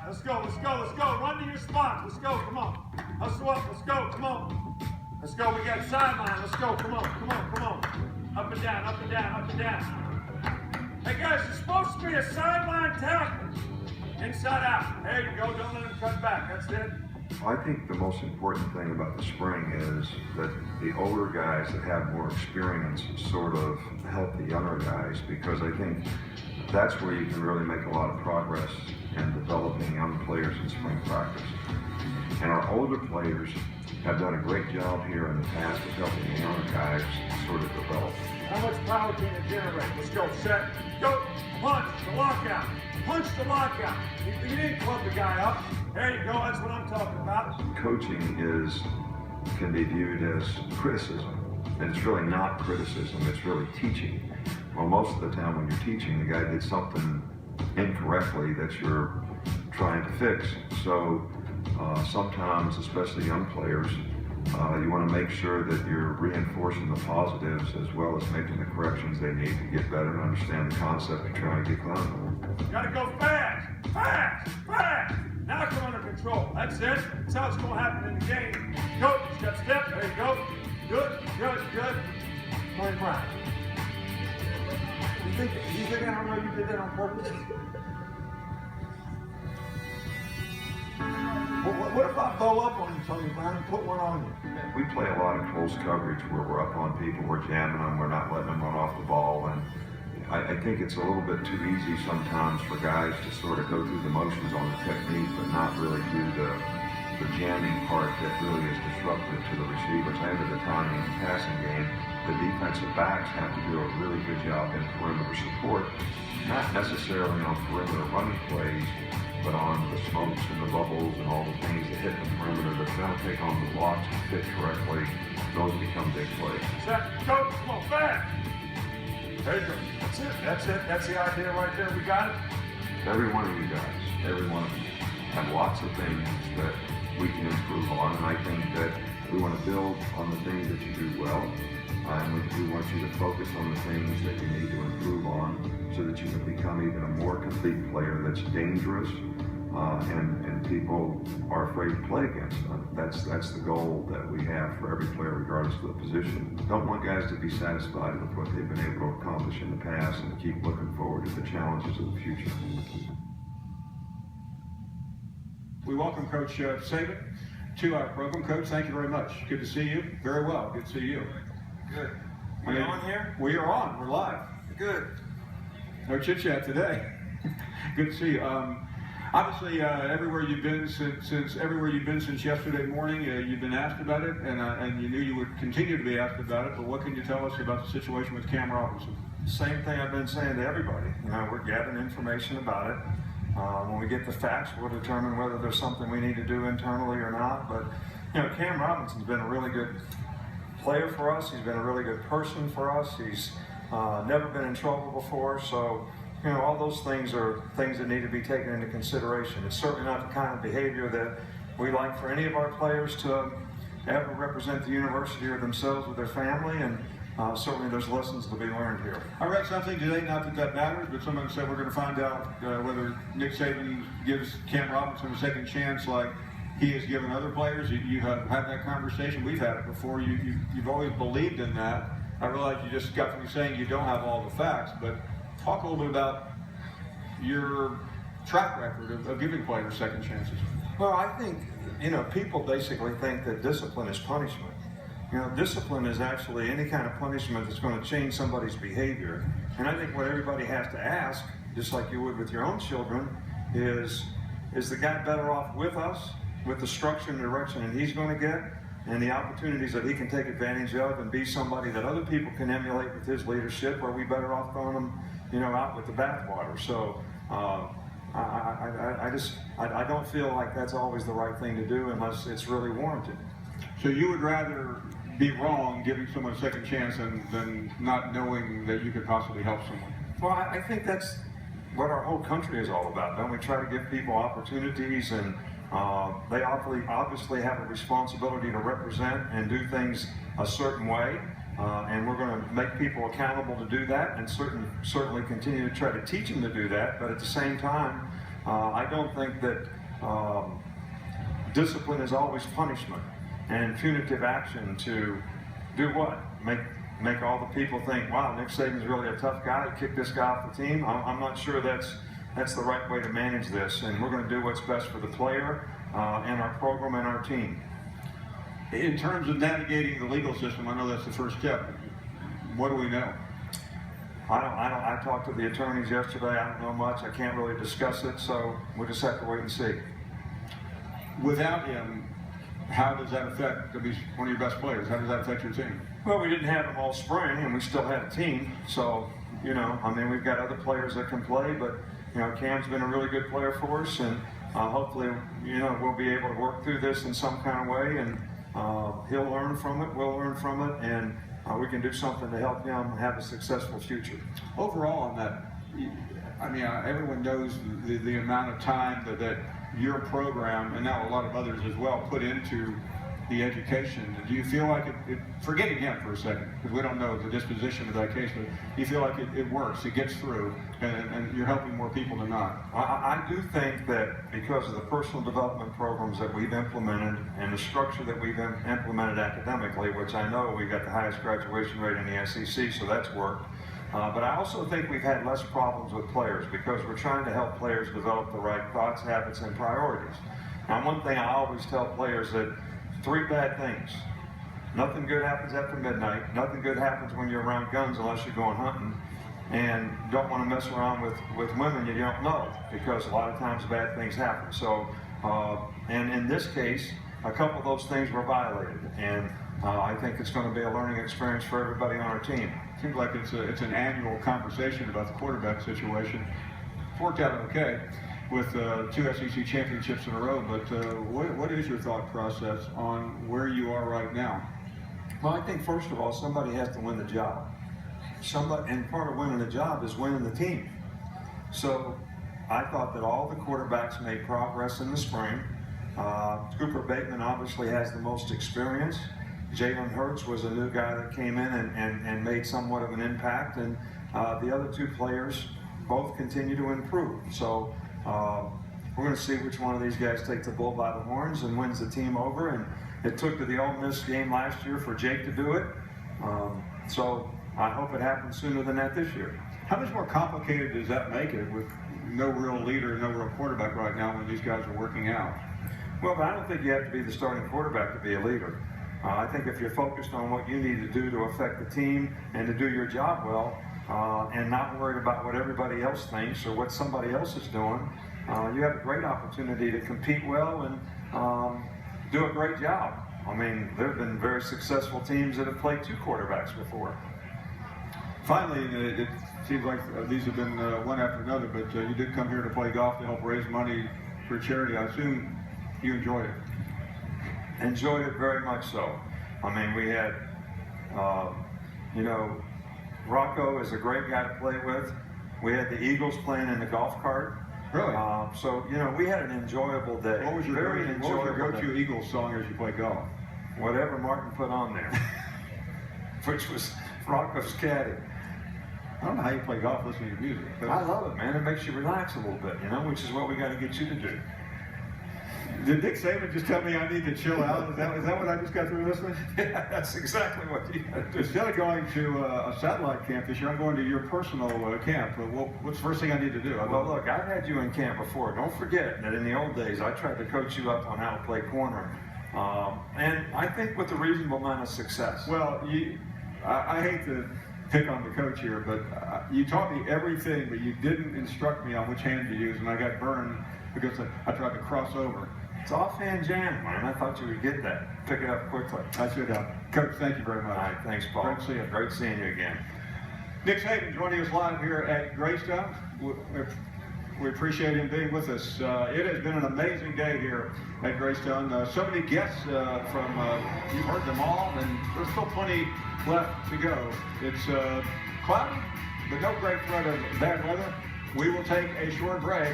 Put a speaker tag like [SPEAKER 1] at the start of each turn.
[SPEAKER 1] Let's go, let's go, let's go. Run to your spots. Let's go, come on. Hustle up, let's go, come on. Let's go, we got sideline. Let's go, come on, come on, come on. Up and down, up and down, up and down. Hey guys, it's supposed to be a sideline tackle. Inside out. There you go, don't let him cut back. That's it.
[SPEAKER 2] I think the most important thing about the spring is that the older guys that have more experience sort of help the younger guys, because I think that's where you can really make a lot of progress in developing young players in spring practice. And our older players have done a great job here in the past of helping the younger guys sort of develop.
[SPEAKER 1] How much power can it generate? Let's go, set, go, punch, the lockout, punch the lockout. You didn't club the guy up. There you go, that's what I'm talking about.
[SPEAKER 2] Coaching can be viewed as criticism, and it's really not criticism, it's really teaching. Well, most of the time when you're teaching, the guy did something incorrectly that you're trying to fix. So sometimes, especially young players, you want to make sure that you're reinforcing the positives as well as making the corrections they need to get better and understand the concept and trying to get going.
[SPEAKER 1] Gotta go fast, fast, fast. Now come under control. That's it. That's how it's going to happen in the game. Go, step, step. There you go. Good, good, good. Point right. You think I don't know you did that on purpose? What if I bow up on you, Tony Brown, and put one on you?
[SPEAKER 2] We play a lot of close coverage where we're up on people, we're jamming them, we're not letting them run off the ball, and I think it's a little bit too easy sometimes for guys to sort of go through the motions on the technique, but not really do the jamming part that really is disruptive to the receivers and to the timing and passing game. The defensive backs have to do a really good job in perimeter support, not necessarily on perimeter running plays, but on the smokes and the bubbles and all the things that hit the perimeter that don't take on the blocks and fit correctly. Those become big plays.
[SPEAKER 1] Set, go, come on, fast. There you go. That's it. That's it. That's the idea right there. We got it.
[SPEAKER 2] Every one of you guys, every one of you, have lots of things that we can improve on, and I think that we want to build on the things that you do well, and we want you to focus on the things that you need to improve on so that you can become even a more complete player that's dangerous, and people are afraid to play against them. That's the goal that we have for every player, regardless of the position. Don't want guys to be satisfied with what they've been able to accomplish in the past and keep looking forward to the challenges of the future.
[SPEAKER 3] We welcome Coach Saban to our program. Coach, thank you very much. Good to see you. Very well. Good to see you.
[SPEAKER 4] Good. Are we on here?
[SPEAKER 3] We are on. We're live.
[SPEAKER 4] Good.
[SPEAKER 3] No chit chat today. Good to see you. Obviously, everywhere you've been since yesterday morning, you've been asked about it, and you knew you would continue to be asked about it. But what can you tell us about the situation with Cam Robinson?
[SPEAKER 5] Same thing I've been saying to everybody. We're gathering information about it. When we get the facts, we'll determine whether there's something we need to do internally or not. But Cam Robinson's been a really good player for us. He's been a really good person for us. He's never been in trouble before. So, all those things are things that need to be taken into consideration. It's certainly not the kind of behavior that we like for any of our players to ever represent the university or themselves with their family. And certainly there's lessons to be learned here.
[SPEAKER 3] I read something today, not that that matters, but someone said we're going to find out whether Nick Saban gives Cam Robinson a second chance like he has given other players. You have had that conversation. We've had it before. You've always believed in that. I realize you just got from saying you don't have all the facts, but talk a little bit about your track record of giving players second chances.
[SPEAKER 5] Well, I think, people basically think that discipline is punishment. Discipline is actually any kind of punishment that's going to change somebody's behavior. And I think what everybody has to ask, just like you would with your own children, is the guy better off with us, with the structure and direction that he's going to get, and the opportunities that he can take advantage of and be somebody that other people can emulate with his leadership, or are we better off throwing him, out with the bathwater? So I don't feel like that's always the right thing to do unless it's really warranted.
[SPEAKER 3] So you would rather be wrong giving someone a second chance than not knowing that you could possibly help someone?
[SPEAKER 5] Well, I think that's what our whole country is all about. Don't we try to give people opportunities, and they obviously have a responsibility to represent and do things a certain way, and we're going to make people accountable to do that, and certainly continue to try to teach them to do that. But at the same time, I don't think that discipline is always punishment, and punitive action to do what? Make all the people think, wow, Nick Saban's really a tough guy, kick this guy off the team. I'm not sure that's the right way to manage this, and we're going to do what's best for the player and our program and our team.
[SPEAKER 3] In terms of navigating the legal system, I know that's the first step. What do we know?
[SPEAKER 5] I talked to the attorneys yesterday. I don't know much. I can't really discuss it, so we'll just have to wait and see.
[SPEAKER 3] Without him, how does that affect, he's one of your best players, how does that affect your team?
[SPEAKER 5] Well, we didn't have him all spring, and we still had a team. So, you know, I mean, we've got other players that can play, but, you know, Cam's been a really good player for us, and hopefully, you know, we'll be able to work through this in some kind of way, and he'll learn from it, we'll learn from it, and we can do something to help him have a successful future.
[SPEAKER 3] Overall on that, I mean, everyone knows the amount of time that your program, and now a lot of others as well, put into the education. Do you feel like forgetting him for a second, because we don't know the disposition of that case, but do you feel like it works, it gets through, and you're helping more people than not?
[SPEAKER 5] I do think that because of the personal development programs that we've implemented and the structure that we've implemented academically, which I know we got the highest graduation rate in the SEC, so that's worked. But I also think we've had less problems with players because we're trying to help players develop the right thoughts, habits, and priorities. Now, one thing I always tell players that 3 bad things. Nothing good happens after midnight. Nothing good happens when you're around guns unless you're going hunting. And don't want to mess around with women you don't know, because a lot of times bad things happen. So, and in this case, a couple of those things were violated. And I think it's going to be a learning experience for everybody on our team.
[SPEAKER 3] Seems like it's an annual conversation about the quarterback situation. It's worked out okay with 2 SEC championships in a row, but what is your thought process on where you are right now?
[SPEAKER 5] Well, I think first of all, somebody has to win the job. And part of winning the job is winning the team. So I thought that all the quarterbacks made progress in the spring. Cooper Bateman obviously has the most experience. Jalen Hurts was a new guy that came in and made somewhat of an impact, and the other 2 players both continue to improve. So we're going to see which one of these guys takes the bull by the horns and wins the team over. And it took to the Ole Miss game last year for Jake to do it. So I hope it happens sooner than that this year.
[SPEAKER 3] How much more complicated does that make it with no real leader, no real quarterback right now when these guys are working out?
[SPEAKER 5] Well, but I don't think you have to be the starting quarterback to be a leader. I think if you're focused on what you need to do to affect the team and to do your job well, and not worried about what everybody else thinks or what somebody else is doing, you have a great opportunity to compete well and do a great job. I mean, there have been very successful teams that have played 2 quarterbacks before.
[SPEAKER 3] Finally, it seems like these have been one after another, but you did come here to play golf to help raise money for charity. I assume you enjoyed it.
[SPEAKER 5] Enjoyed it very much so. I mean, we had, you know, Rocco is a great guy to play with. We had the Eagles playing in the golf cart.
[SPEAKER 3] Really?
[SPEAKER 5] So, you know, we had an enjoyable day.
[SPEAKER 3] What was your go-to Eagles song as you play golf?
[SPEAKER 5] Whatever Martin put on there, which was Rocco's caddy.
[SPEAKER 3] I don't know how you play golf listening to music. But
[SPEAKER 5] I love it, man. It makes you relax a little bit, you know, which is what we got to get you to do.
[SPEAKER 3] Did Nick Saban just tell me I need to chill out? Is that what I just got through listening?
[SPEAKER 5] Yeah, that's exactly what you got to do.
[SPEAKER 3] Instead of going to a satellite camp this year, I'm going to your personal camp. What's the first thing I need to do?
[SPEAKER 5] Well, look, I've had you in camp before. Don't forget that in the old days, I tried to coach you up on how to play corner. And I think with a reasonable amount of success.
[SPEAKER 3] Well, I hate to pick on the coach here, but you taught me everything, but you didn't instruct me on which hand to use, and I got burned because I tried to cross over.
[SPEAKER 5] It's offhand jam, man. I thought you would get that. Pick it up quickly.
[SPEAKER 3] I should have. Coach, thank you very much.
[SPEAKER 5] All right, thanks, Paul.
[SPEAKER 3] Great to see you.
[SPEAKER 5] Great seeing you again.
[SPEAKER 3] Nick Saban joining us live here at Greystone. We appreciate him being with us. It has been an amazing day here at Greystone. So many guests from, you've heard them all, and there's still plenty left to go. It's cloudy, but no great threat of bad weather. We will take a short break.